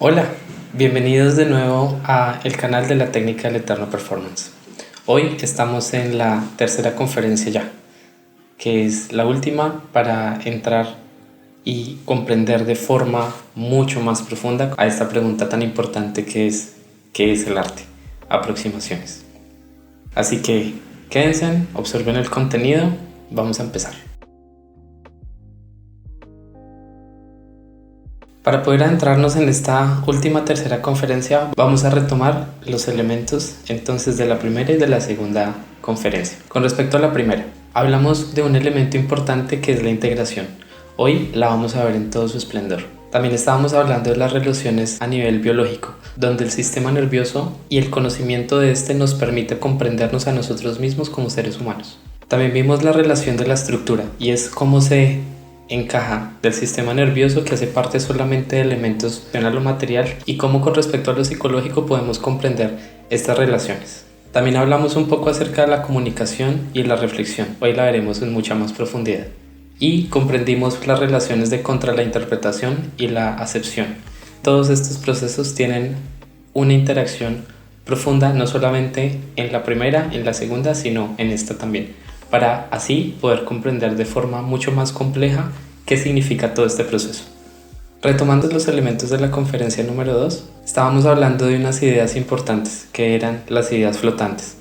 Hola, bienvenidos de nuevo a el canal de la técnica del eterno performance. Hoy estamos en la tercera conferencia ya, que es la última para entrar y comprender de forma mucho más profunda a esta pregunta tan importante que es ¿qué es el arte? Aproximaciones. Así que quédense, observen el contenido, vamos a empezar. Para poder adentrarnos en esta última tercera conferencia, vamos a retomar los elementos entonces de la primera y de la segunda conferencia. Con respecto a la primera, hablamos de un elemento importante que es la integración. Hoy la vamos a ver en todo su esplendor. También estábamos hablando de las relaciones a nivel biológico, donde el sistema nervioso y el conocimiento de este nos permite comprendernos a nosotros mismos como seres humanos. También vimos la relación de la estructura y es cómo se encaja del sistema nervioso, que hace parte solamente de elementos a lo material, y cómo con respecto a lo psicológico podemos comprender estas relaciones. También hablamos un poco acerca de la comunicación y la reflexión. Hoy la veremos en mucha más profundidad. Y comprendimos las relaciones de contra la interpretación y la acepción. Todos estos procesos tienen una interacción profunda, no solamente en la primera, en la segunda, sino en esta también, para así poder comprender de forma mucho más compleja qué significa todo este proceso. Retomando los elementos de la conferencia número 2, estábamos hablando de unas ideas importantes que eran las ideas flotantes.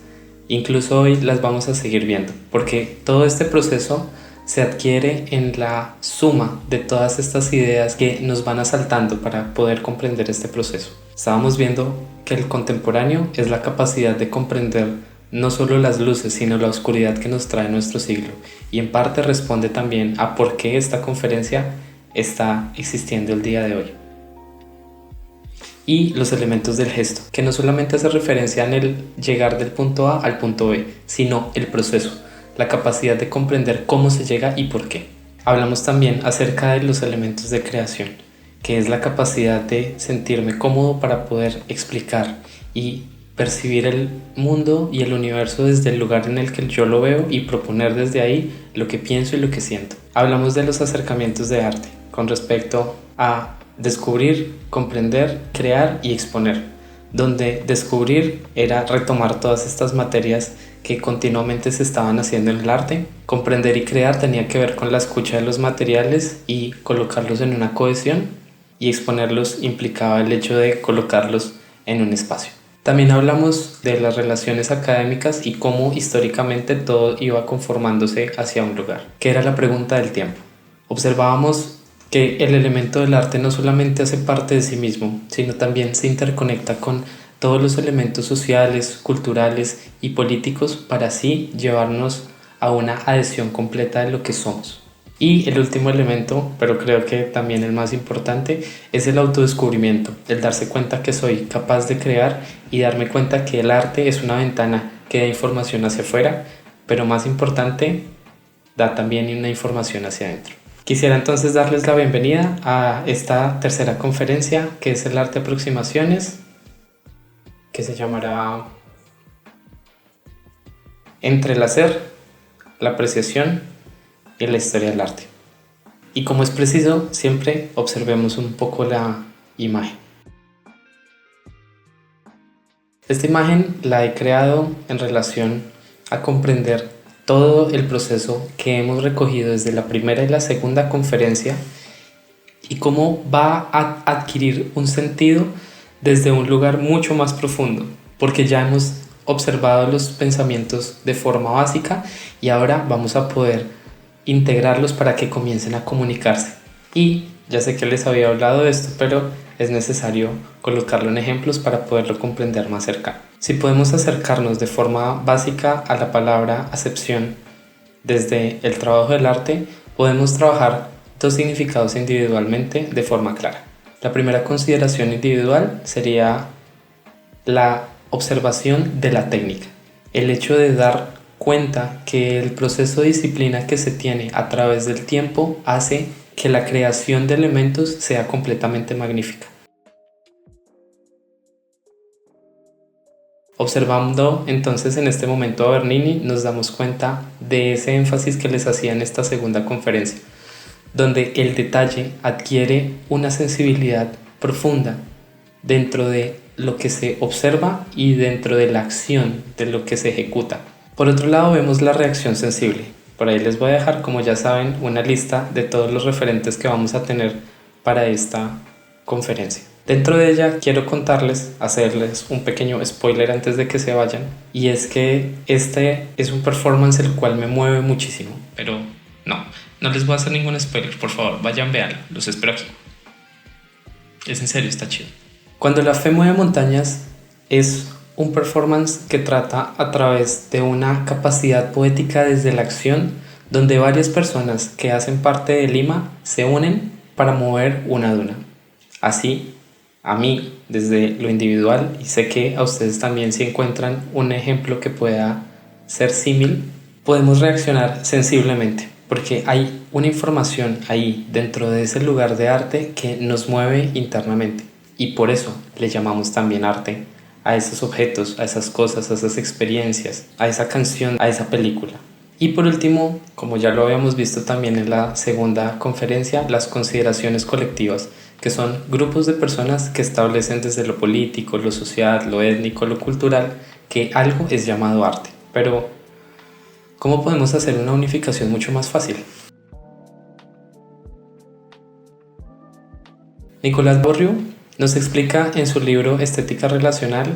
Incluso hoy las vamos a seguir viendo, porque todo este proceso se adquiere en la suma de todas estas ideas que nos van asaltando para poder comprender este proceso. Estábamos viendo que el contemporáneo es la capacidad de comprender no solo las luces, sino la oscuridad que nos trae nuestro siglo, y en parte responde también a por qué esta conferencia está existiendo el día de hoy. Y los elementos del gesto, que no solamente hace referencia en el llegar del punto A al punto B, sino el proceso, la capacidad de comprender cómo se llega y por qué. Hablamos también acerca de los elementos de creación, que es la capacidad de sentirme cómodo para poder explicar y percibir el mundo y el universo desde el lugar en el que yo lo veo y proponer desde ahí lo que pienso y lo que siento. Hablamos de los acercamientos de arte con respecto a descubrir, comprender, crear y exponer, donde descubrir era retomar todas estas materias que continuamente se estaban haciendo en el arte. Comprender y crear tenía que ver con la escucha de los materiales y colocarlos en una cohesión, y exponerlos implicaba el hecho de colocarlos en un espacio. También hablamos de las relaciones académicas y cómo históricamente todo iba conformándose hacia un lugar, que era la pregunta del tiempo. Observábamos que el elemento del arte no solamente hace parte de sí mismo, sino también se interconecta con todos los elementos sociales, culturales y políticos para así llevarnos a una adhesión completa de lo que somos. Y el último elemento, pero creo que también el más importante, es el autodescubrimiento, el darse cuenta que soy capaz de crear y darme cuenta que el arte es una ventana que da información hacia afuera, pero más importante, da también una información hacia adentro. Quisiera entonces darles la bienvenida a esta tercera conferencia, que es el arte aproximaciones, que se llamará Entre el hacer, la apreciación y la historia del arte. Y como es preciso, siempre observemos un poco la imagen. Esta imagen la he creado en relación a comprender todo el proceso que hemos recogido desde la primera y la segunda conferencia y cómo va a adquirir un sentido desde un lugar mucho más profundo, porque ya hemos observado los pensamientos de forma básica y ahora vamos a poder integrarlos para que comiencen a comunicarse. Y ya sé que les había hablado de esto, pero es necesario colocarlo en ejemplos para poderlo comprender más cercano. Si podemos acercarnos de forma básica a la palabra acepción desde el trabajo del arte, podemos trabajar dos significados individualmente de forma clara. La primera consideración individual sería la observación de la técnica, el hecho de dar cuenta que el proceso de disciplina que se tiene a través del tiempo hace que la creación de elementos sea completamente magnífica. Observando entonces en este momento a Bernini, nos damos cuenta de ese énfasis que les hacía en esta segunda conferencia, donde el detalle adquiere una sensibilidad profunda dentro de lo que se observa y dentro de la acción de lo que se ejecuta. Por otro lado vemos la reacción sensible. Por ahí les voy a dejar, como ya saben, una lista de todos los referentes que vamos a tener para esta conferencia. Dentro de ella quiero contarles, hacerles un pequeño spoiler antes de que se vayan, y es que este es un performance el cual me mueve muchísimo, pero no les voy a hacer ningún spoiler, por favor, vayan, véanlo, los espero aquí. Es en serio, está chido. Cuando la fe mueve montañas es un performance que trata a través de una capacidad poética desde la acción, donde varias personas que hacen parte de Lima se unen para mover una duna. Así, a mí, desde lo individual, y sé que a ustedes también si encuentran un ejemplo que pueda ser símil, podemos reaccionar sensiblemente, porque hay una información ahí dentro de ese lugar de arte que nos mueve internamente, y por eso le llamamos también arte a esos objetos, a esas cosas, a esas experiencias, a esa canción, a esa película. Y por último, como ya lo habíamos visto también en la segunda conferencia, las consideraciones colectivas, que son grupos de personas que establecen desde lo político, lo social, lo étnico, lo cultural, que algo es llamado arte. Pero, ¿cómo podemos hacer una unificación mucho más fácil? Nicolás Borriu nos explica en su libro Estética Relacional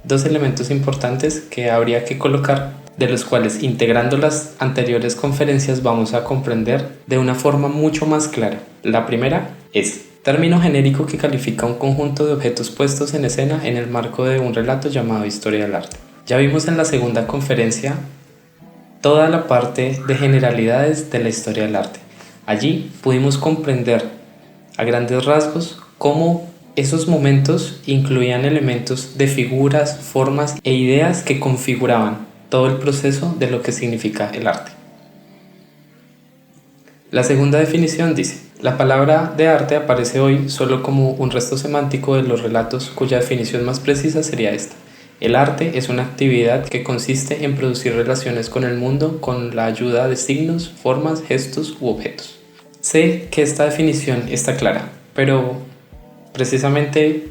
dos elementos importantes que habría que colocar, de los cuales integrando las anteriores conferencias vamos a comprender de una forma mucho más clara. La primera es término genérico que califica un conjunto de objetos puestos en escena en el marco de un relato llamado historia del arte. Ya vimos en la segunda conferencia toda la parte de generalidades de la historia del arte. Allí pudimos comprender a grandes rasgos cómo esos momentos incluían elementos de figuras, formas e ideas que configuraban todo el proceso de lo que significa el arte. La segunda definición dice: la palabra de arte aparece hoy solo como un resto semántico de los relatos, cuya definición más precisa sería esta: el arte es una actividad que consiste en producir relaciones con el mundo con la ayuda de signos, formas, gestos u objetos. Sé que esta definición está clara, pero precisamente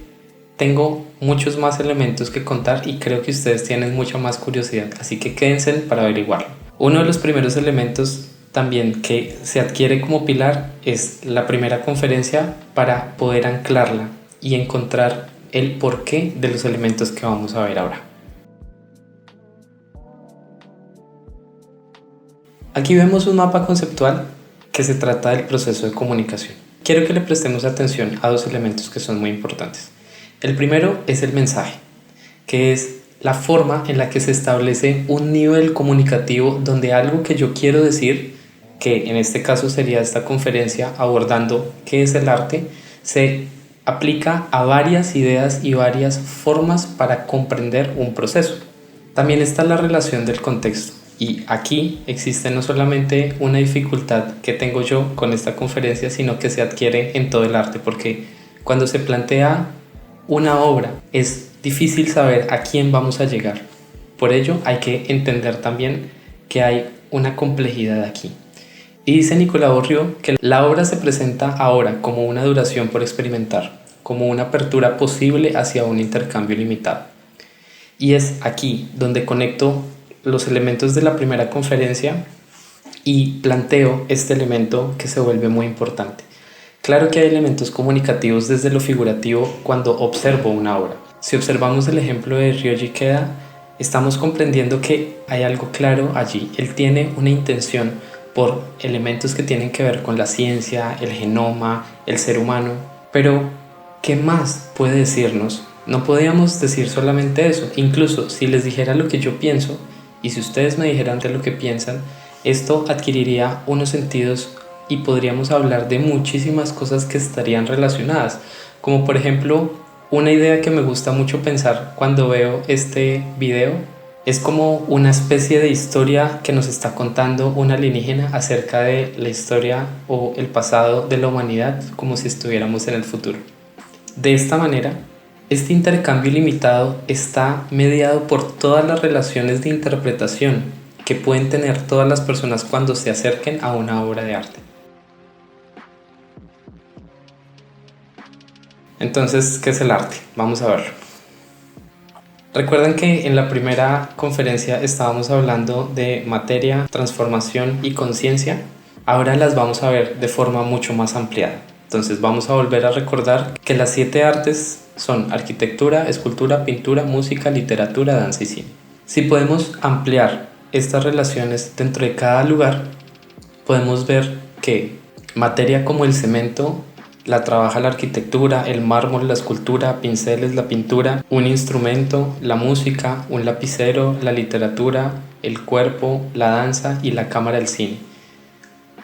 tengo muchos más elementos que contar y creo que ustedes tienen mucha más curiosidad, así que quédense para averiguarlo. Uno de los primeros elementos también que se adquiere como pilar es la primera conferencia para poder anclarla y encontrar el porqué de los elementos que vamos a ver ahora. Aquí vemos un mapa conceptual que se trata del proceso de comunicación. Quiero que le prestemos atención a dos elementos que son muy importantes. El primero es el mensaje, que es la forma en la que se establece un nivel comunicativo donde algo que yo quiero decir, que en este caso sería esta conferencia abordando qué es el arte, se aplica a varias ideas y varias formas para comprender un proceso. También está la relación del contexto. Y aquí existe no solamente una dificultad que tengo yo con esta conferencia, sino que se adquiere en todo el arte, porque cuando se plantea una obra es difícil saber a quién vamos a llegar. Por ello hay que entender también que hay una complejidad aquí. Y dice Nicolás Borriu que la obra se presenta ahora como una duración por experimentar, como una apertura posible hacia un intercambio limitado. Y es aquí donde conecto los elementos de la primera conferencia y planteo este elemento que se vuelve muy importante. Claro que hay elementos comunicativos desde lo figurativo cuando observo una obra. Si observamos el ejemplo de Ryoji Ikeda, estamos comprendiendo que hay algo claro allí. Él tiene una intención por elementos que tienen que ver con la ciencia, el genoma, el ser humano. Pero, ¿qué más puede decirnos? No podíamos decir solamente eso. Incluso si les dijera lo que yo pienso, y si ustedes me dijeran de lo que piensan, esto adquiriría unos sentidos y podríamos hablar de muchísimas cosas que estarían relacionadas. Como por ejemplo, una idea que me gusta mucho pensar cuando veo este video es como una especie de historia que nos está contando un alienígena acerca de la historia o el pasado de la humanidad, como si estuviéramos en el futuro. De esta manera, este intercambio ilimitado está mediado por todas las relaciones de interpretación que pueden tener todas las personas cuando se acerquen a una obra de arte. Entonces, ¿qué es el arte? Vamos a verlo. Recuerden que en la primera conferencia estábamos hablando de materia, transformación y conciencia. Ahora las vamos a ver de forma mucho más ampliada. Entonces vamos a volver a recordar que las 7 artes son arquitectura, escultura, pintura, música, literatura, danza y cine. Si podemos ampliar estas relaciones dentro de cada lugar, podemos ver que materia como el cemento la trabaja la arquitectura, el mármol, la escultura, pinceles, la pintura, un instrumento, la música, un lapicero, la literatura, el cuerpo, la danza y la cámara del cine.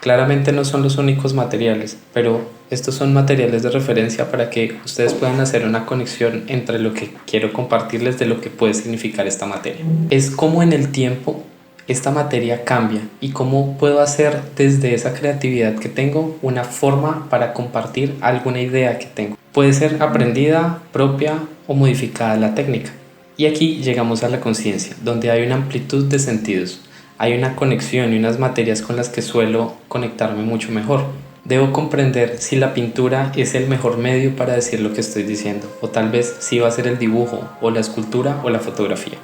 Claramente no son los únicos materiales, pero estos son materiales de referencia para que ustedes puedan hacer una conexión entre lo que quiero compartirles de lo que puede significar esta materia. Es como en el tiempo esta materia cambia y cómo puedo hacer desde esa creatividad que tengo una forma para compartir alguna idea que tengo. Puede ser aprendida, propia o modificada la técnica. Y aquí llegamos a la conciencia, donde hay una amplitud de sentidos. Hay una conexión y unas materias con las que suelo conectarme mucho mejor. Debo comprender si la pintura es el mejor medio para decir lo que estoy diciendo, o tal vez si va a ser el dibujo, o la escultura, o la fotografía.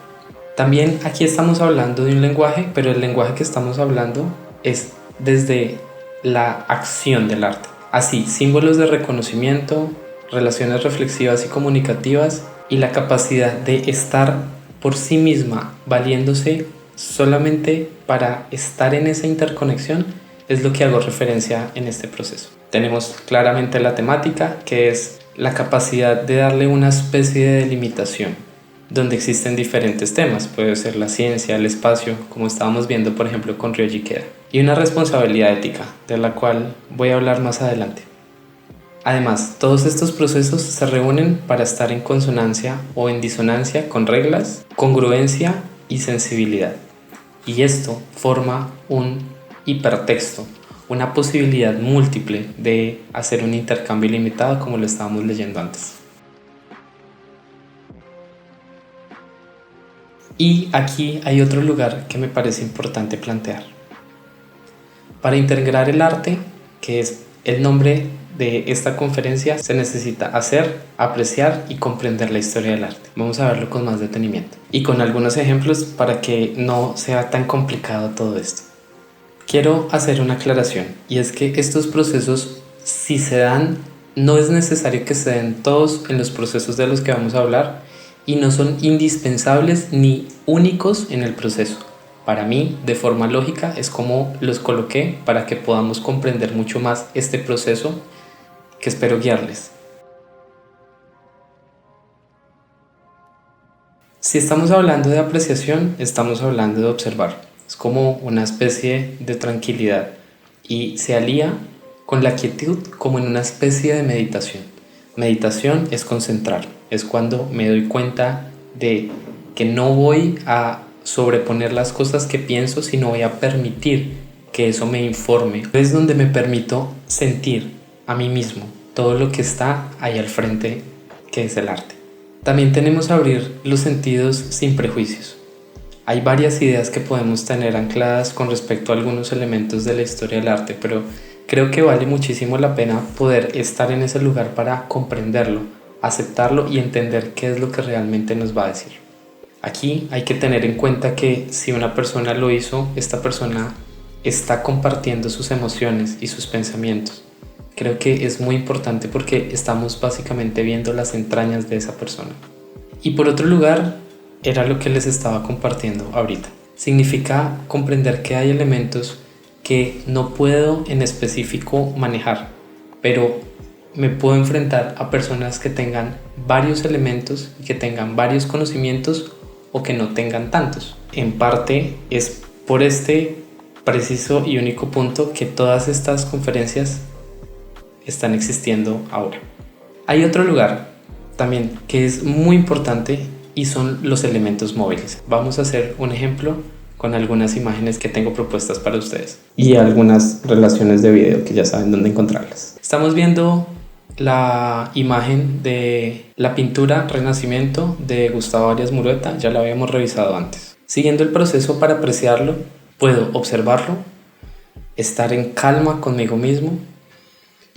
También aquí estamos hablando de un lenguaje, pero el lenguaje que estamos hablando es desde la acción del arte. Así, símbolos de reconocimiento, relaciones reflexivas y comunicativas y la capacidad de estar por sí misma valiéndose solamente para estar en esa interconexión es lo que hago referencia en este proceso. Tenemos claramente la temática, que es la capacidad de darle una especie de delimitación donde existen diferentes temas, puede ser la ciencia, el espacio, como estábamos viendo por ejemplo con Ryoji Ikeda, y una responsabilidad ética, de la cual voy a hablar más adelante. Además, todos estos procesos se reúnen para estar en consonancia o en disonancia con reglas, congruencia y sensibilidad. Y esto forma un hipertexto, una posibilidad múltiple de hacer un intercambio ilimitado como lo estábamos leyendo antes. Y aquí hay otro lugar que me parece importante plantear. Para integrar el arte, que es el nombre de esta conferencia, se necesita hacer, apreciar y comprender la historia del arte. Vamos a verlo con más detenimiento y con algunos ejemplos para que no sea tan complicado todo esto. Quiero hacer una aclaración, y es que estos procesos, si se dan, no es necesario que se den todos en los procesos de los que vamos a hablar, y no son indispensables ni únicos en el proceso. Para mí, de forma lógica, es como los coloqué para que podamos comprender mucho más este proceso que espero guiarles. Si estamos hablando de apreciación, estamos hablando de observar. Es como una especie de tranquilidad y se alía con la quietud como en una especie de meditación. Meditación es concentrar, es cuando me doy cuenta de que no voy a sobreponer las cosas que pienso, sino voy a permitir que eso me informe. Es donde me permito sentir a mí mismo todo lo que está ahí al frente, que es el arte. También tenemos que abrir los sentidos sin prejuicios. Hay varias ideas que podemos tener ancladas con respecto a algunos elementos de la historia del arte, pero creo que vale muchísimo la pena poder estar en ese lugar para comprenderlo, aceptarlo y entender qué es lo que realmente nos va a decir. Aquí hay que tener en cuenta que si una persona lo hizo, esta persona está compartiendo sus emociones y sus pensamientos. Creo que es muy importante porque estamos básicamente viendo las entrañas de esa persona. Y por otro lugar, era lo que les estaba compartiendo ahorita. Significa comprender que hay elementos que no puedo en específico manejar, pero me puedo enfrentar a personas que tengan varios elementos y que tengan varios conocimientos o que no tengan tantos. En parte es por este preciso y único punto que todas estas conferencias están existiendo ahora. Hay otro lugar también que es muy importante y son los elementos móviles. Vamos a hacer un ejemplo con algunas imágenes que tengo propuestas para ustedes y algunas relaciones de video que ya saben dónde encontrarlas. Estamos viendo la imagen de la pintura Renacimiento de Gustavo Arias Murueta, ya la habíamos revisado antes. Siguiendo el proceso para apreciarlo, puedo observarlo, estar en calma conmigo mismo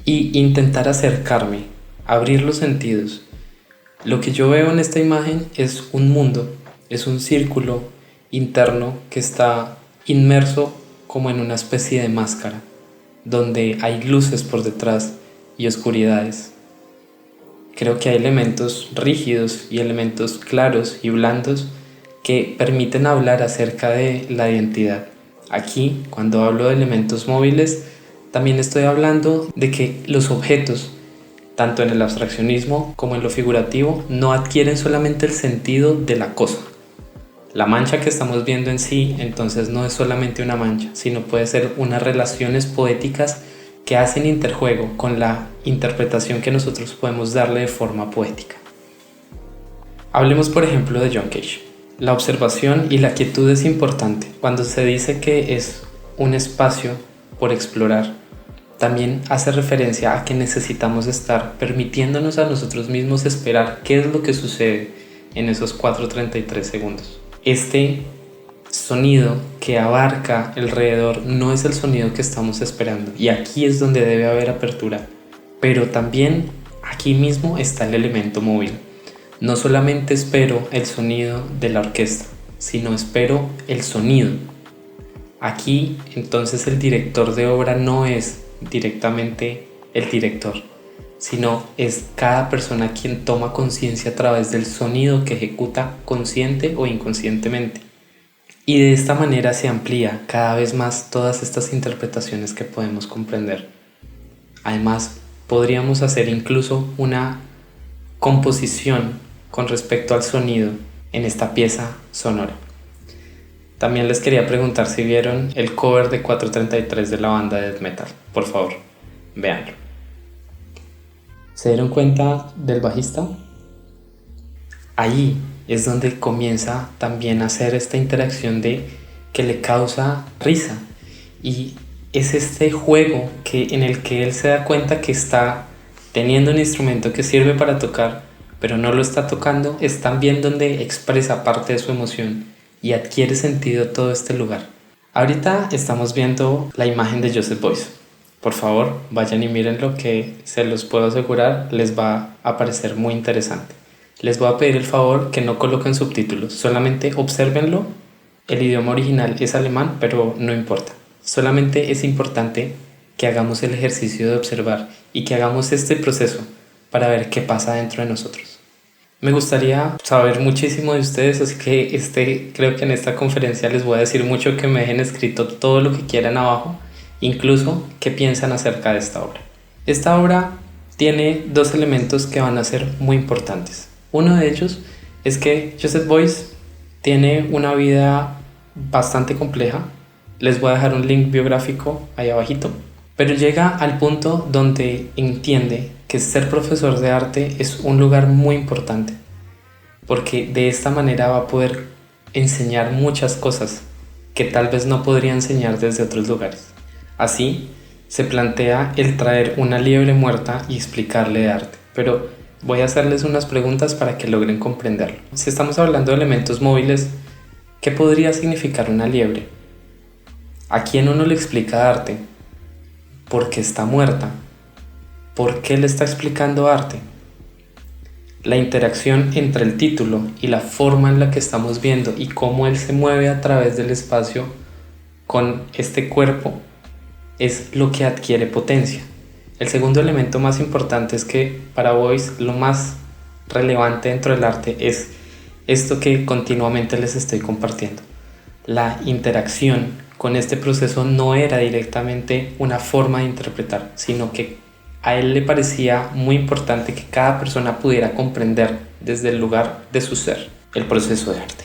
y intentar acercarme abrir los sentidos. Lo que yo veo en esta imagen es un mundo, es un círculo interno que está inmerso como en una especie de máscara, donde hay luces por detrás y oscuridades. Creo que hay elementos rígidos y elementos claros y blandos que permiten hablar acerca de la identidad. Aquí, cuando hablo de elementos móviles, también estoy hablando de que los objetos, tanto en el abstraccionismo como en lo figurativo, no adquieren solamente el sentido de la cosa. La mancha que estamos viendo en sí, entonces, no es solamente una mancha, sino puede ser unas relaciones poéticas que hacen interjuego con la interpretación que nosotros podemos darle de forma poética. Hablemos, por ejemplo, de John Cage. La observación y la quietud es importante. Cuando se dice que es un espacio por explorar, también hace referencia a que necesitamos estar permitiéndonos a nosotros mismos esperar qué es lo que sucede en esos 4:33 segundos. Este sonido que abarca alrededor no es el sonido que estamos esperando, y aquí es donde debe haber apertura, pero también aquí mismo está el elemento móvil. No solamente espero el sonido de la orquesta, sino espero el sonido. Aquí entonces el director de obra no es directamente el director, sino es cada persona quien toma conciencia a través del sonido que ejecuta consciente o inconscientemente. Y de esta manera se amplía cada vez más todas estas interpretaciones que podemos comprender. Además, podríamos hacer incluso una composición con respecto al sonido en esta pieza sonora. También les quería preguntar si vieron el cover de 4:33 de la banda de death metal. Por favor, véanlo. ¿Se dieron cuenta del bajista? Ahí es donde comienza también a hacer esta interacción de que le causa risa, y es este juego en el que él se da cuenta que está teniendo un instrumento que sirve para tocar, pero no lo está tocando. Es también donde expresa parte de su emoción y adquiere sentido todo este lugar. Ahorita estamos viendo la imagen de Joseph Beuys. Por favor, vayan y mírenlo, que se los puedo asegurar, les va a parecer muy interesante. Les voy a pedir el favor que no coloquen subtítulos, solamente obsérvenlo. El idioma original es alemán, pero no importa. Solamente es importante que hagamos el ejercicio de observar y que hagamos este proceso para ver qué pasa dentro de nosotros. Me gustaría saber muchísimo de ustedes, así que creo que en esta conferencia les voy a decir mucho, que me dejen escrito todo lo que quieran abajo, incluso qué piensan acerca de esta obra. Esta obra tiene dos elementos que van a ser muy importantes. Uno de ellos es que Joseph Beuys tiene una vida bastante compleja. Les voy a dejar un link biográfico ahí abajito. Pero llega al punto donde entiende que ser profesor de arte es un lugar muy importante, porque de esta manera va a poder enseñar muchas cosas que tal vez no podría enseñar desde otros lugares. Así se plantea el traer una liebre muerta y explicarle de arte, pero voy a hacerles unas preguntas para que logren comprenderlo. Si estamos hablando de elementos móviles, ¿qué podría significar una liebre? ¿A quién uno le explica arte? ¿Por qué está muerta? ¿Por qué le está explicando arte? La interacción entre el título y la forma en la que estamos viendo y cómo él se mueve a través del espacio con este cuerpo es lo que adquiere potencia. El segundo elemento más importante es que para Beuys lo más relevante dentro del arte es esto que continuamente les estoy compartiendo. La interacción con este proceso no era directamente una forma de interpretar, sino que a él le parecía muy importante que cada persona pudiera comprender desde el lugar de su ser el proceso de arte.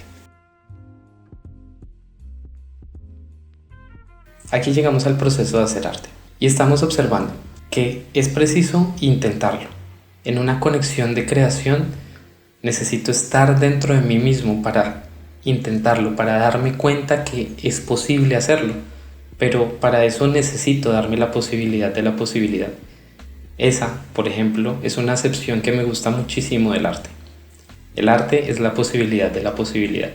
Aquí llegamos al proceso de hacer arte y estamos observando que es preciso intentarlo. En una conexión de creación necesito estar dentro de mí mismo para intentarlo, para darme cuenta que es posible hacerlo, pero para eso necesito darme la posibilidad de la posibilidad. Esa, por ejemplo, es una acepción que me gusta muchísimo del arte. El arte es la posibilidad de la posibilidad.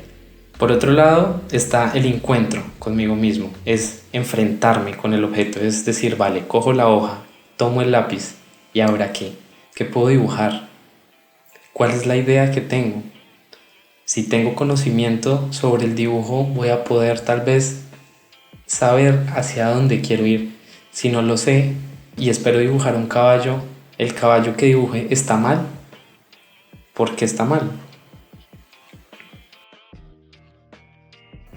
Por otro lado está el encuentro conmigo mismo, es enfrentarme con el objeto, es decir, vale, cojo la hoja, tomo el lápiz, ¿y ahora qué? ¿Qué puedo dibujar? ¿Cuál es la idea que tengo? Si tengo conocimiento sobre el dibujo, voy a poder tal vez saber hacia dónde quiero ir. Si no lo sé y espero dibujar un caballo, el caballo que dibuje está mal. ¿Por qué está mal?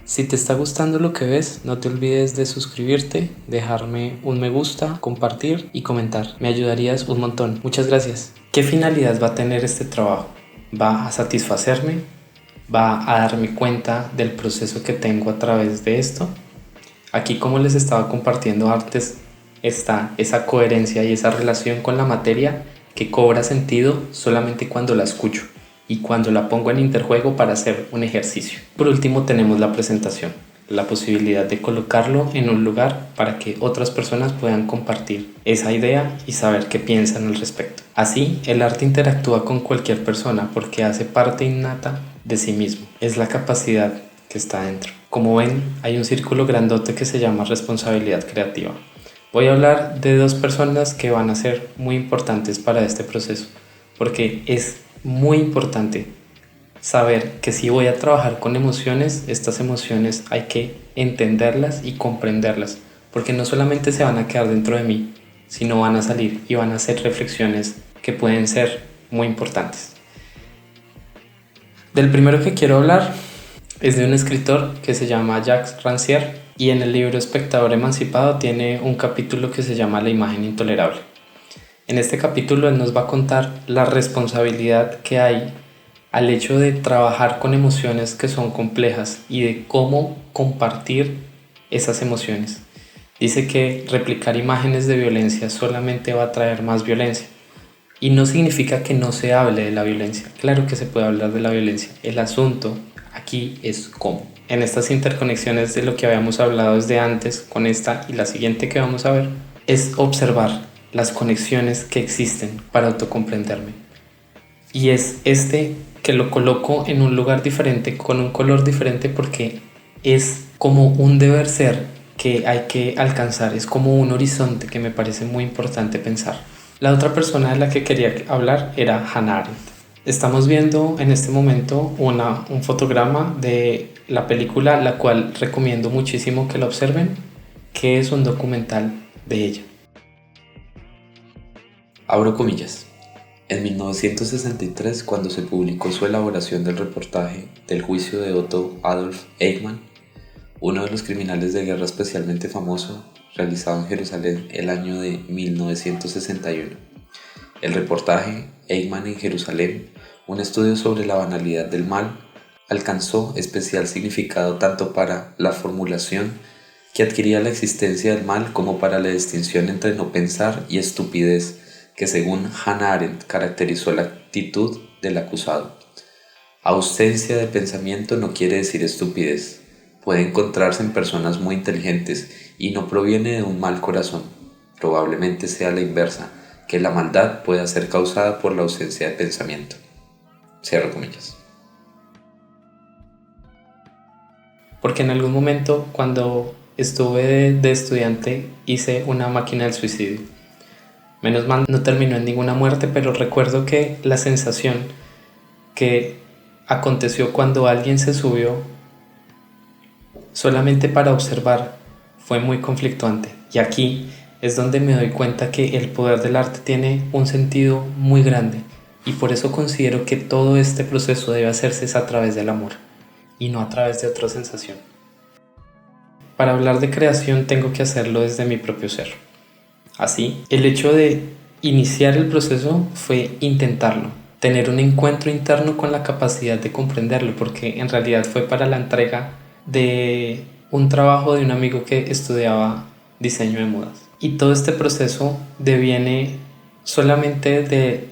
Si te está gustando lo que ves, no te olvides de suscribirte, dejarme un me gusta, compartir y comentar. Me ayudarías un montón. Muchas gracias. ¿Qué finalidad va a tener este trabajo? ¿Va a satisfacerme? ¿Va a darme cuenta del proceso que tengo a través de esto? Aquí, como les estaba compartiendo antes, está esa coherencia y esa relación con la materia que cobra sentido solamente cuando la escucho y cuando la pongo en interjuego para hacer un ejercicio. Por último, tenemos la presentación, la posibilidad de colocarlo en un lugar para que otras personas puedan compartir esa idea y saber qué piensan al respecto. Así, el arte interactúa con cualquier persona porque hace parte innata de sí mismo. Es la capacidad que está dentro. Como ven, hay un círculo grandote que se llama responsabilidad creativa. Voy a hablar de dos personas que van a ser muy importantes para este proceso, porque es muy importante saber que si voy a trabajar con emociones, estas emociones hay que entenderlas y comprenderlas, porque no solamente se van a quedar dentro de mí, sino van a salir y van a hacer reflexiones que pueden ser muy importantes. Del primero que quiero hablar es de un escritor que se llama Jacques Rancière y en el libro Espectador Emancipado tiene un capítulo que se llama La imagen intolerable. En este capítulo él nos va a contar la responsabilidad que hay al hecho de trabajar con emociones que son complejas y de cómo compartir esas emociones. Dice que replicar imágenes de violencia solamente va a traer más violencia. Y no significa que no se hable de la violencia. Claro que se puede hablar de la violencia. El asunto aquí es cómo. En estas interconexiones de lo que habíamos hablado desde antes, con esta y la siguiente que vamos a ver, es observar las conexiones que existen para autocomprenderme. Y es este que lo coloco en un lugar diferente, con un color diferente, porque es como un deber ser que hay que alcanzar, es como un horizonte que me parece muy importante pensar. La otra persona de la que quería hablar era Hannah Arendt. Estamos viendo en este momento un fotograma de la película, la cual recomiendo muchísimo que la observen, que es un documental de ella. Abro comillas. En 1963, cuando se publicó su elaboración del reportaje del juicio de Otto Adolf Eichmann, uno de los criminales de guerra especialmente famoso, realizado en Jerusalén el año de 1961. El reportaje Eichmann en Jerusalén, un estudio sobre la banalidad del mal, alcanzó especial significado tanto para la formulación que adquiría la existencia del mal como para la distinción entre no pensar y estupidez que según Hannah Arendt caracterizó la actitud del acusado. Ausencia de pensamiento no quiere decir estupidez. Puede encontrarse en personas muy inteligentes y no proviene de un mal corazón. Probablemente sea la inversa, que la maldad pueda ser causada por la ausencia de pensamiento. Cierro comillas. Porque en algún momento, cuando estuve de estudiante, hice una máquina del suicidio. Menos mal no terminó en ninguna muerte, pero recuerdo que la sensación que aconteció cuando alguien se subió solamente para observar fue muy conflictuante. Y aquí es donde me doy cuenta que el poder del arte tiene un sentido muy grande, y por eso considero que todo este proceso debe hacerse a través del amor y no a través de otra sensación. Para hablar de creación tengo que hacerlo desde mi propio ser. Así, el hecho de iniciar el proceso fue intentarlo, tener un encuentro interno con la capacidad de comprenderlo, porque en realidad fue para la entrega de un trabajo de un amigo que estudiaba diseño de modas. Y todo este proceso deviene solamente de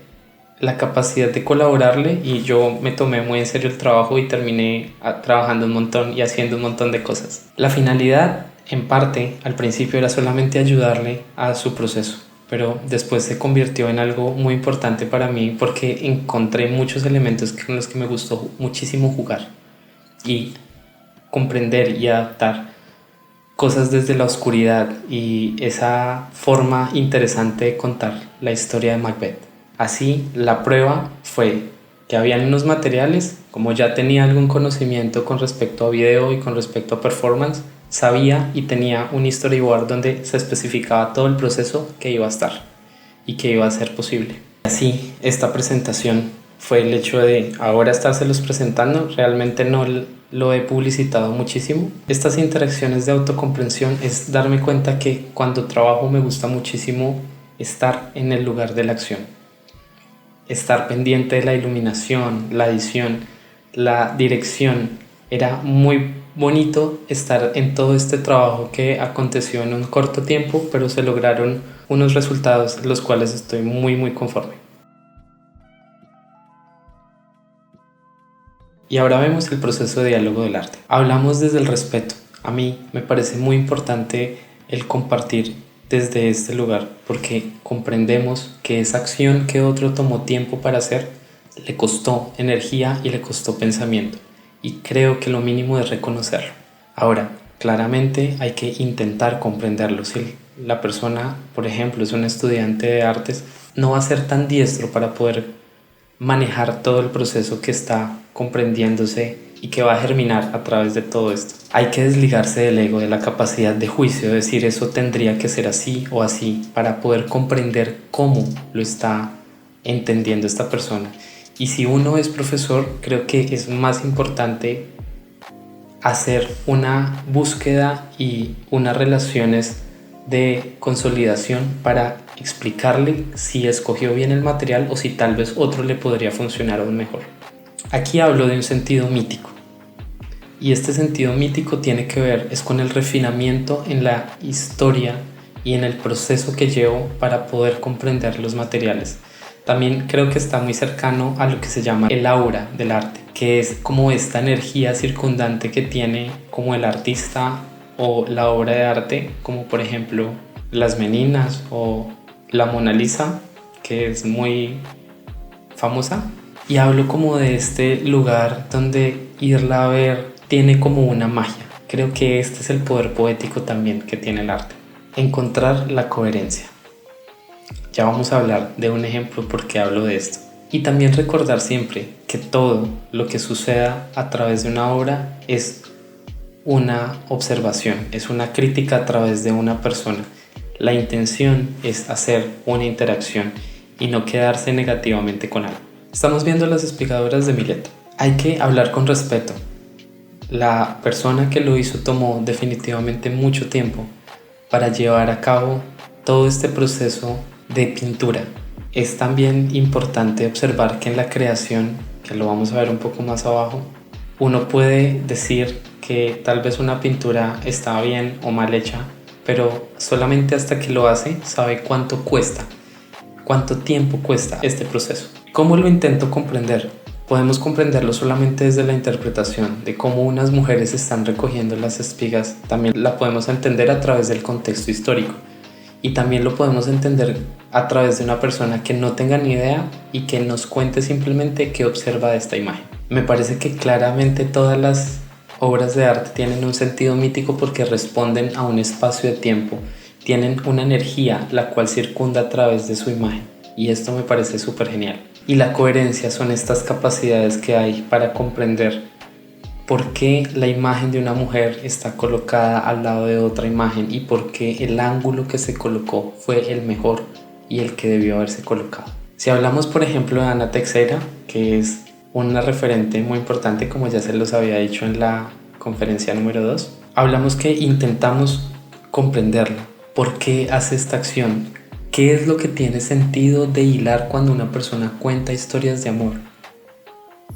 la capacidad de colaborarle, y yo me tomé muy en serio el trabajo y terminé trabajando un montón y haciendo un montón de cosas. La finalidad, en parte, al principio era solamente ayudarle a su proceso, pero después se convirtió en algo muy importante para mí porque encontré muchos elementos con los que me gustó muchísimo jugar y comprender y adaptar cosas desde la oscuridad y esa forma interesante de contar la historia de Macbeth. Así, la prueba fue que habían unos materiales, como ya tenía algún conocimiento con respecto a video y con respecto a performance, sabía y tenía un storyboard donde se especificaba todo el proceso que iba a estar y que iba a ser posible. Así, esta presentación fue el hecho de ahora estárselos presentando. Realmente no lo he publicitado muchísimo. Estas interacciones de autocomprensión es darme cuenta que cuando trabajo me gusta muchísimo estar en el lugar de la acción, estar pendiente de la iluminación, la edición, la dirección. Era muy bonito estar en todo este trabajo que aconteció en un corto tiempo, pero se lograron unos resultados los cuales estoy muy conforme. Y ahora vemos el proceso de diálogo del arte. Hablamos desde el respeto. A mí me parece muy importante el compartir desde este lugar, porque comprendemos que esa acción que otro tomó tiempo para hacer le costó energía y le costó pensamiento, y creo que lo mínimo es reconocerlo. Ahora, claramente hay que intentar comprenderlo. Si la persona, por ejemplo, es un estudiante de artes, no va a ser tan diestro para poder manejar todo el proceso que está comprendiéndose y que va a germinar a través de todo esto. Hay que desligarse del ego, de la capacidad de juicio, de decir eso tendría que ser así o así, para poder comprender cómo lo está entendiendo esta persona. Y si uno es profesor, creo que es más importante hacer una búsqueda y unas relaciones de consolidación para explicarle si escogió bien el material o si tal vez otro le podría funcionar aún mejor. Aquí hablo de un sentido mítico, y este sentido mítico tiene que ver es con el refinamiento en la historia y en el proceso que llevo para poder comprender los materiales. También creo que está muy cercano a lo que se llama el aura del arte, que es como esta energía circundante que tiene como el artista o la obra de arte, como por ejemplo Las Meninas o la Mona Lisa, que es muy famosa. Y hablo como de este lugar donde irla a ver tiene como una magia. Creo que este es el poder poético también que tiene el arte. Encontrar la coherencia. Ya vamos a hablar de un ejemplo porque hablo de esto. Y también recordar siempre que todo lo que suceda a través de una obra es una observación, es una crítica a través de una persona. La intención es hacer una interacción y no quedarse negativamente con algo. Estamos viendo las explicadoras de Millet. Hay que hablar con respeto. La persona que lo hizo tomó definitivamente mucho tiempo para llevar a cabo todo este proceso de pintura. Es también importante observar que en la creación, que lo vamos a ver un poco más abajo, uno puede decir que tal vez una pintura está bien o mal hecha, pero solamente hasta que lo hace sabe cuánto cuesta, cuánto tiempo cuesta este proceso. ¿Cómo lo intento comprender? Podemos comprenderlo solamente desde la interpretación de cómo unas mujeres están recogiendo las espigas. También la podemos entender a través del contexto histórico, y también lo podemos entender a través de una persona que no tenga ni idea y que nos cuente simplemente qué observa de esta imagen. Me parece que claramente todas las obras de arte tienen un sentido mítico porque responden a un espacio de tiempo, tienen una energía la cual circunda a través de su imagen, y esto me parece súper genial. Y la coherencia son estas capacidades que hay para comprender por qué la imagen de una mujer está colocada al lado de otra imagen y por qué el ángulo que se colocó fue el mejor y el que debió haberse colocado. Si hablamos por ejemplo de Anna Teixeira, que es una referente muy importante, como ya se los había dicho en la conferencia número 2, hablamos que intentamos comprenderla. ¿Por qué hace esta acción? ¿Qué es lo que tiene sentido de hilar cuando una persona cuenta historias de amor?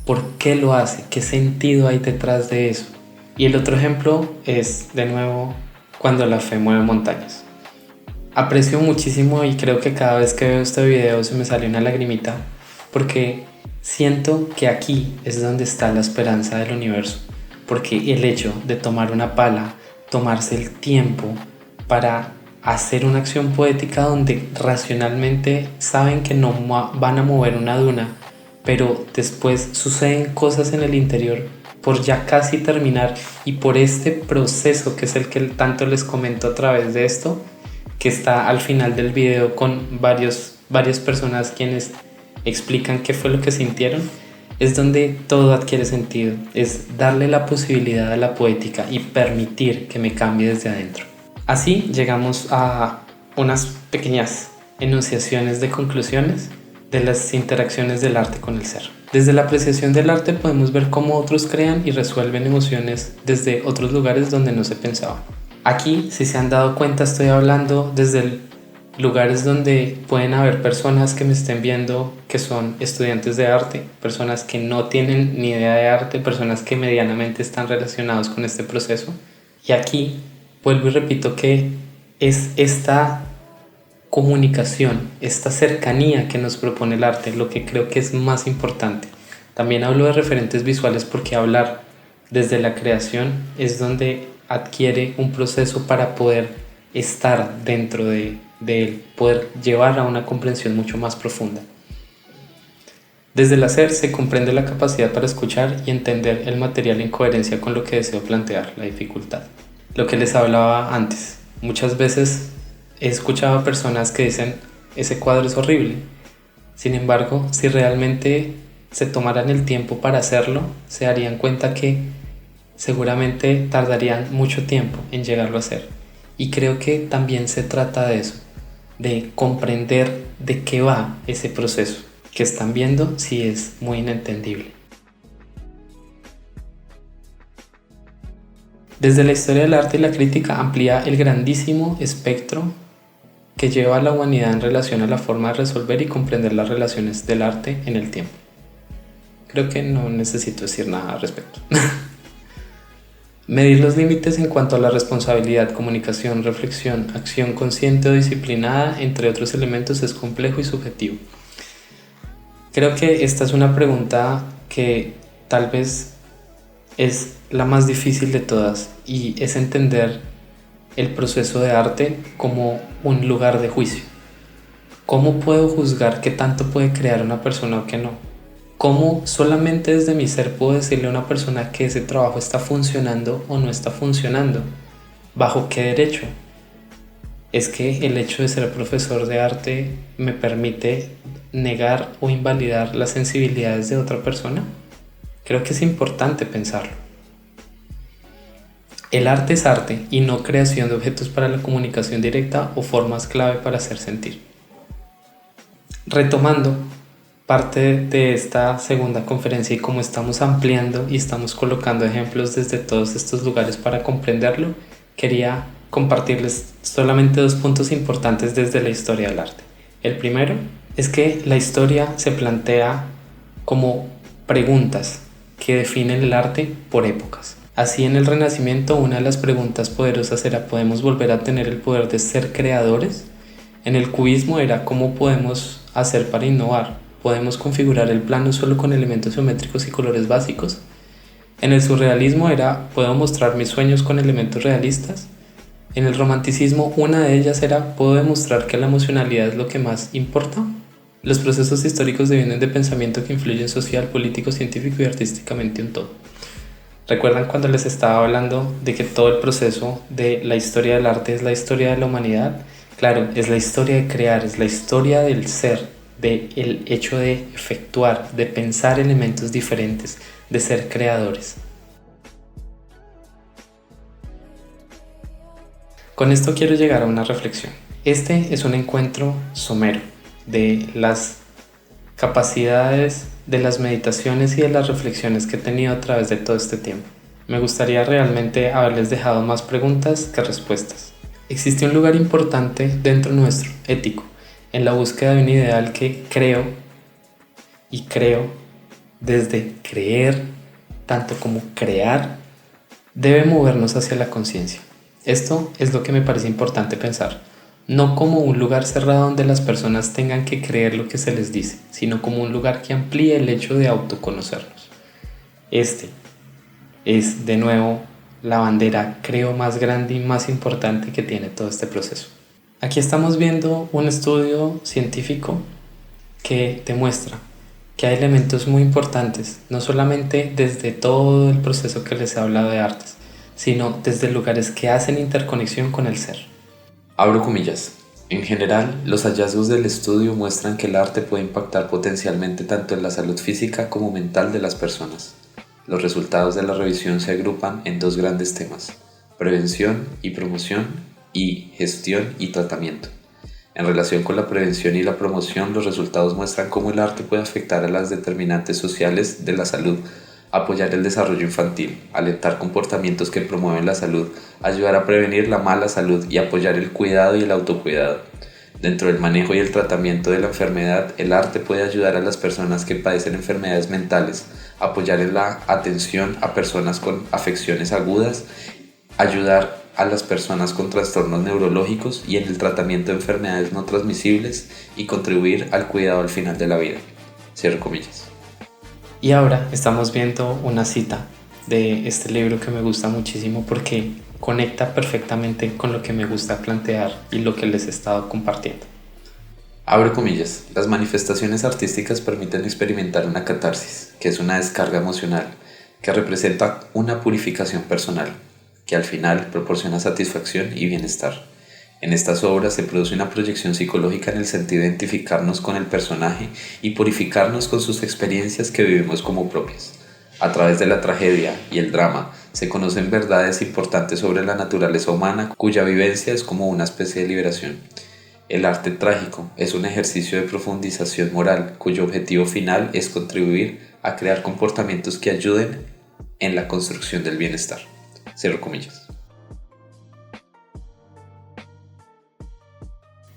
¿Por qué lo hace? ¿Qué sentido hay detrás de eso? Y el otro ejemplo es, de nuevo, Cuando la fe mueve montañas. Aprecio muchísimo y creo que cada vez que veo este video se me sale una lagrimita, porque siento que aquí es donde está la esperanza del universo, porque el hecho de tomar una pala, tomarse el tiempo para hacer una acción poética donde racionalmente saben que no van a mover una duna, pero después suceden cosas en el interior por ya casi terminar, y por este proceso que es el que tanto les comento a través de esto, que está al final del video con varias personas quienes explican qué fue lo que sintieron, es donde todo adquiere sentido, es darle la posibilidad a la poética y permitir que me cambie desde adentro. Así llegamos a unas pequeñas enunciaciones de conclusiones de las interacciones del arte con el ser. Desde la apreciación del arte podemos ver cómo otros crean y resuelven emociones desde otros lugares donde no se pensaba. Aquí, si se han dado cuenta, estoy hablando desde lugares donde pueden haber personas que me estén viendo que son estudiantes de arte, personas que no tienen ni idea de arte, personas que medianamente están relacionados con este proceso. Y aquí vuelvo y repito que es esta comunicación, esta cercanía que nos propone el arte, lo que creo que es más importante. También hablo de referentes visuales porque hablar desde la creación es donde adquiere un proceso para poder estar dentro de él, poder llevar a una comprensión mucho más profunda. Desde el hacer se comprende la capacidad para escuchar y entender el material en coherencia con lo que deseo plantear, la dificultad. Lo que les hablaba antes, muchas veces he escuchado a personas que dicen ese cuadro es horrible. Sin embargo, si realmente se tomaran el tiempo para hacerlo, se darían cuenta que seguramente tardarían mucho tiempo en llegarlo a hacer. Y creo que también se trata de eso, de comprender de qué va ese proceso que están viendo si es muy inentendible. Desde la historia del arte y la crítica amplía el grandísimo espectro que lleva a la humanidad en relación a la forma de resolver y comprender las relaciones del arte en el tiempo. Creo que no necesito decir nada al respecto. Medir los límites en cuanto a la responsabilidad, comunicación, reflexión, acción consciente o disciplinada, entre otros elementos, es complejo y subjetivo. Creo que esta es una pregunta que tal vez es la más difícil de todas y es entender el proceso de arte como un lugar de juicio. ¿Cómo puedo juzgar qué tanto puede crear una persona o qué no? ¿Cómo solamente desde mi ser puedo decirle a una persona que ese trabajo está funcionando o no está funcionando? ¿Bajo qué derecho? ¿Es que el hecho de ser profesor de arte me permite negar o invalidar las sensibilidades de otra persona? Creo que es importante pensarlo. El arte es arte y no creación de objetos para la comunicación directa o formas clave para hacer sentir. Retomando parte de esta segunda conferencia y como estamos ampliando y estamos colocando ejemplos desde todos estos lugares para comprenderlo, quería compartirles solamente 2 puntos importantes desde la historia del arte. El primero es que la historia se plantea como preguntas que definen el arte por épocas. Así en el Renacimiento una de las preguntas poderosas era ¿podemos volver a tener el poder de ser creadores? En el cubismo era ¿cómo podemos hacer para innovar? ¿Podemos configurar el plano solo con elementos geométricos y colores básicos? En el surrealismo era ¿puedo mostrar mis sueños con elementos realistas? En el romanticismo una de ellas era ¿puedo demostrar que la emocionalidad es lo que más importa? Los procesos históricos devienen de pensamiento que influyen social, político, científico y artísticamente en todo. ¿Recuerdan cuando les estaba hablando de que todo el proceso de la historia del arte es la historia de la humanidad? Claro, es la historia de crear, es la historia del ser, del hecho de efectuar, de pensar elementos diferentes, de ser creadores. Con esto quiero llegar a una reflexión. Este es un encuentro somero de las capacidades, de las meditaciones y de las reflexiones que he tenido a través de todo este tiempo. Me gustaría realmente haberles dejado más preguntas que respuestas. Existe un lugar importante dentro nuestro, ético, en la búsqueda de un ideal que creo desde creer, tanto como crear, debe movernos hacia la conciencia. Esto es lo que me parece importante pensar. No como un lugar cerrado donde las personas tengan que creer lo que se les dice, sino como un lugar que amplíe el hecho de autoconocernos. Este es, de nuevo, la bandera, creo, más grande y más importante que tiene todo este proceso. Aquí estamos viendo un estudio científico que demuestra que hay elementos muy importantes, no solamente desde todo el proceso que les he hablado de artes, sino desde lugares que hacen interconexión con el ser. Abro comillas. En general, los hallazgos del estudio muestran que el arte puede impactar potencialmente tanto en la salud física como mental de las personas. Los resultados de la revisión se agrupan en dos grandes temas: prevención y promoción, y gestión y tratamiento. En relación con la prevención y la promoción, los resultados muestran cómo el arte puede afectar a las determinantes sociales de la salud, apoyar el desarrollo infantil, alentar comportamientos que promueven la salud, ayudar a prevenir la mala salud y apoyar el cuidado y el autocuidado. Dentro del manejo y el tratamiento de la enfermedad, el arte puede ayudar a las personas que padecen enfermedades mentales, apoyar en la atención a personas con afecciones agudas, ayudar a las personas con trastornos neurológicos y en el tratamiento de enfermedades no transmisibles y contribuir al cuidado al final de la vida. Cierro comillas. Y ahora estamos viendo una cita de este libro que me gusta muchísimo porque conecta perfectamente con lo que me gusta plantear y lo que les he estado compartiendo. Abro comillas. Las manifestaciones artísticas permiten experimentar una catarsis, que es una descarga emocional, que representa una purificación personal, que al final proporciona satisfacción y bienestar. En estas obras se produce una proyección psicológica en el sentido de identificarnos con el personaje y purificarnos con sus experiencias que vivimos como propias. A través de la tragedia y el drama se conocen verdades importantes sobre la naturaleza humana, cuya vivencia es como una especie de liberación. El arte trágico es un ejercicio de profundización moral, cuyo objetivo final es contribuir a crear comportamientos que ayuden en la construcción del bienestar. Cierro comillas.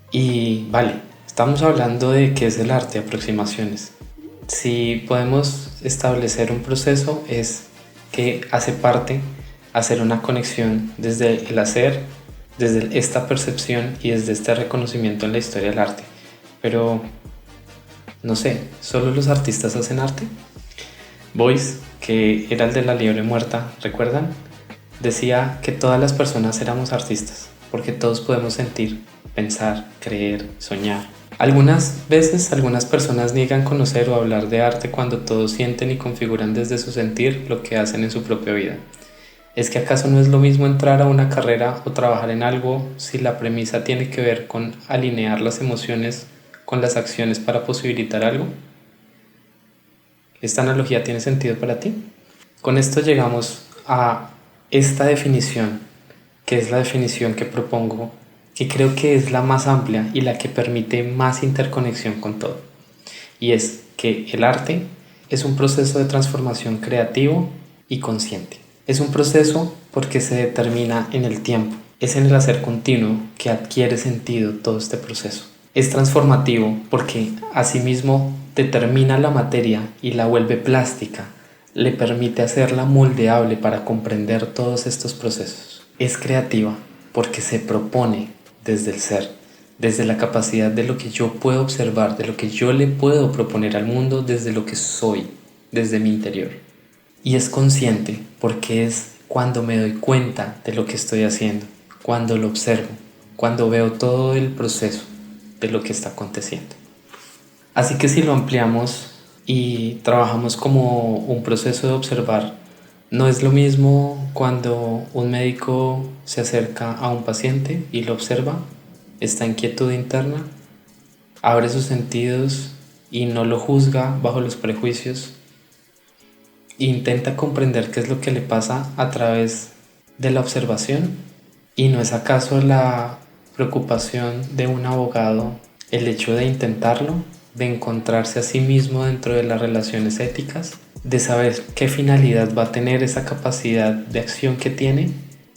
Y vale, estamos hablando de qué es el arte, aproximaciones. Si podemos establecer un proceso es que hace parte hacer una conexión desde el hacer, desde esta percepción y desde este reconocimiento en la historia del arte. Pero, no sé, ¿solo los artistas hacen arte? Boyce, que era el de la liebre muerta, ¿recuerdan? Decía que todas las personas éramos artistas, porque todos podemos sentir, pensar, creer, soñar. Algunas veces, algunas personas niegan conocer o hablar de arte cuando todos sienten y configuran desde su sentir lo que hacen en su propia vida. ¿Es que acaso no es lo mismo entrar a una carrera o trabajar en algo si la premisa tiene que ver con alinear las emociones con las acciones para posibilitar algo? ¿Esta analogía tiene sentido para ti? Con esto llegamos a esta definición, que es la definición que propongo, que creo que es la más amplia y la que permite más interconexión con todo. Y es que el arte es un proceso de transformación creativo y consciente. Es un proceso porque se determina en el tiempo. Es en el hacer continuo que adquiere sentido todo este proceso. Es transformativo porque asimismo determina la materia y la vuelve plástica, le permite hacerla moldeable para comprender todos estos procesos. Es creativa porque se propone desde el ser, desde la capacidad de lo que yo puedo observar, de lo que yo le puedo proponer al mundo, desde lo que soy, desde mi interior. Y es consciente porque es cuando me doy cuenta de lo que estoy haciendo, cuando lo observo, cuando veo todo el proceso de lo que está aconteciendo. Así que si lo ampliamos y trabajamos como un proceso de observar, no es lo mismo cuando un médico se acerca a un paciente y lo observa, está en quietud interna, abre sus sentidos y no lo juzga bajo los prejuicios, intenta comprender qué es lo que le pasa a través de la observación. ¿Y no es acaso la preocupación de un abogado el hecho de intentarlo, de encontrarse a sí mismo dentro de las relaciones éticas, de saber qué finalidad va a tener esa capacidad de acción que tiene,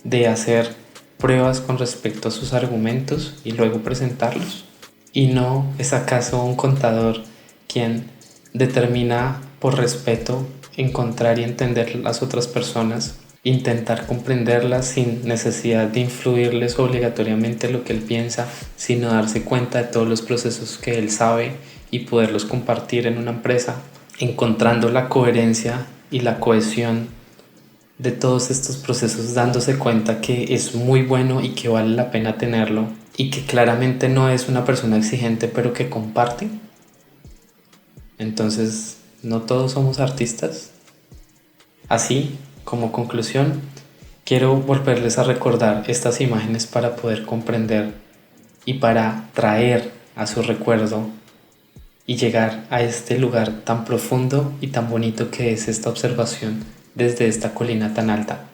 de hacer pruebas con respecto a sus argumentos y luego presentarlos? ¿Y no es acaso un contador quien determina por respeto encontrar y entender las otras personas, intentar comprenderlas sin necesidad de influirles obligatoriamente lo que él piensa, sino darse cuenta de todos los procesos que él sabe y poderlos compartir en una empresa, encontrando la coherencia y la cohesión de todos estos procesos, dándose cuenta que es muy bueno y que vale la pena tenerlo y que claramente no es una persona exigente pero que comparte? Entonces, ¿no todos somos artistas? Así, como conclusión, quiero volverles a recordar estas imágenes para poder comprender y para traer a su recuerdo y llegar a este lugar tan profundo y tan bonito que es esta observación desde esta colina tan alta,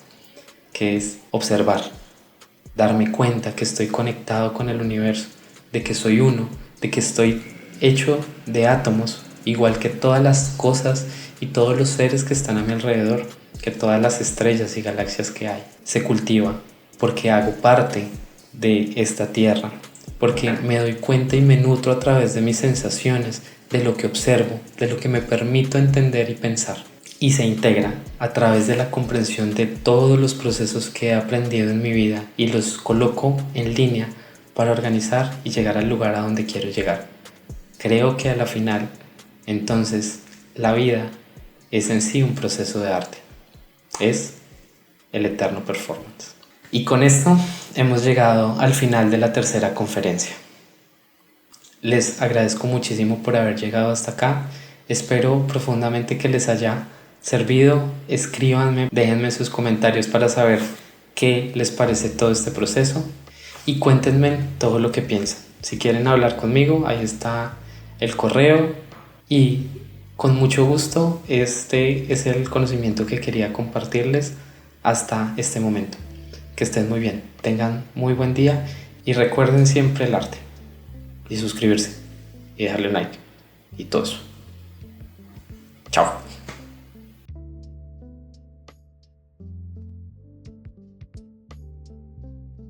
que es observar, darme cuenta que estoy conectado con el universo, de que soy uno, de que estoy hecho de átomos, igual que todas las cosas y todos los seres que están a mi alrededor, que todas las estrellas y galaxias que hay. Se cultiva porque hago parte de esta tierra, porque me doy cuenta y me nutro a través de mis sensaciones, de lo que observo, de lo que me permito entender y pensar. Y se integra a través de la comprensión de todos los procesos que he aprendido en mi vida y los coloco en línea para organizar y llegar al lugar a donde quiero llegar. Creo que a la final, entonces, la vida es en sí un proceso de arte. Es el eterno performance. Y con esto hemos llegado al final de la tercera conferencia. Les agradezco muchísimo por haber llegado hasta acá. Espero profundamente que les haya servido. Escríbanme, déjenme sus comentarios para saber qué les parece todo este proceso y cuéntenme todo lo que piensan. Si quieren hablar conmigo, ahí está el correo y con mucho gusto este es el conocimiento que quería compartirles hasta este momento. Que estén muy bien, tengan muy buen día y recuerden siempre el arte y suscribirse y dejarle un like y todo eso. Chao.